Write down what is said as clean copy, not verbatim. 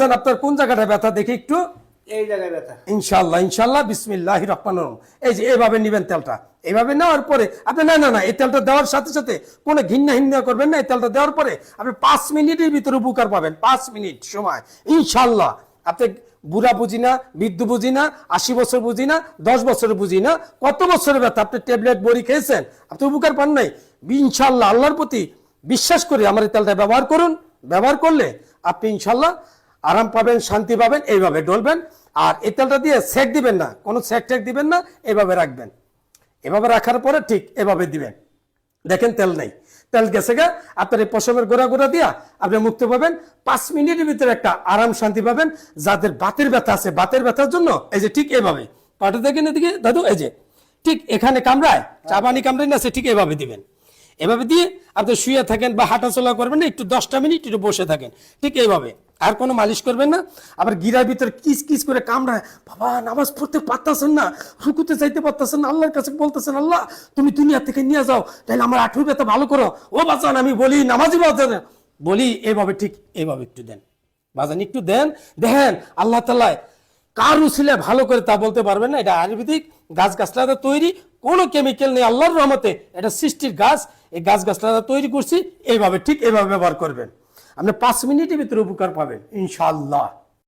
বাজান আপনার কোন জায়গাটা ব্যথা দেখি একটু। এই জায়গায় ব্যথা। ইনশাআল্লাহ ইনশাআল্লাহ বিসমিল্লাহির রহমানির রহিম। এই যে এইভাবে নেবেন তেলটা, এইভাবে নেওয়ার পরে আপনি না এই তেলটা দেওয়ার সাথে সাথে কোনো ঘৃণা করবেন না। এই তেলটা দেওয়ার পরে আপনি 5 মিনিটের ভিতরে উপকার পাবেন। 5 মিনিট সময় ইনশাআল্লাহ। আপনি বুড়া বুঝি না, বৃদ্ধ বুঝি না, 80 বছর বুঝি না, 10 বছর বুঝি না, কত বছরের ব্যথা আপনি ট্যাবলেট বড়ি খেয়েছেন, আপনি উপকার পান নাই। ইনশাআল্লাহ আল্লাহর প্রতি বিশ্বাস করে আমার এই তেলটা ব্যবহার করুন। ব্যবহার করলে আপনি ইনশাআল্লাহ আরাম পাবেন, শান্তি পাবেন। এইভাবে ডলবেন আর এই তেলটা দিয়ে সেক দিবেন না, কোনো সেক টেক দিবেন না, এভাবে রাখবেন। এভাবে রাখার পরে ঠিক এভাবে দিবেন। দেখেন তেল নেই, তেল গেছে গা। আপনার এই পশমের গোড়া দিয়া আপনি মুক্তি পাবেন। 5 মিনিটের ভিতরে একটা আরাম শান্তি পাবেন। যাদের বাতের ব্যথা আছে, বাতের ব্যথার জন্য এই যে ঠিক এভাবে পাটা দেখেন এদিকে দাদু, এই যে ঠিক এখানে কামড়ায়, চাবানি কামড়ায় না, সে ঠিক এভাবে দিবেন। এভাবে দিয়ে আপনি শুয়ে থাকেন বা হাঁটাচলা করবেন না, একটু 10টা মিনিট একটু বসে থাকেন, ঠিক এইভাবে। আর কোনো মালিশ করবেন না। আবার গিরার ভিতরে কিস কিস করে কামড়ায়, বাবা নামাজ পড়তে পারতেছেন না, রুকুতে যাইতে পারতেছেন না, আল্লাহর কাছে বলতেছেন আল্লাহ তুমি দুনিয়া থেকে নিয়ে যাও, তাহলে আমার আঁঠু ব্যথা ভালো করো। ও বাজান আমি বলি, নামাজি বাজান বলি, এভাবে ঠিক এভাবে একটু দেন বাজান, একটু দেন। দেখেন আল্লাহ তাআলা কার উসিলে ভালো করে তা বলতে পারবেন না। এটা আয়ুর্বেদিক গাছ গাছলা তৈরি, কোনো কেমিক্যাল নেই, আল্লাহর রহমতে এটা সৃষ্টির গাছ। এই গাছ গাছলা তৈরি করছি, এইভাবে ঠিক এইভাবে ব্যবহার করবেন। আপনি 5 মিনিটের ভিতরে উপকার পাবেন ইনশাআল্লাহ।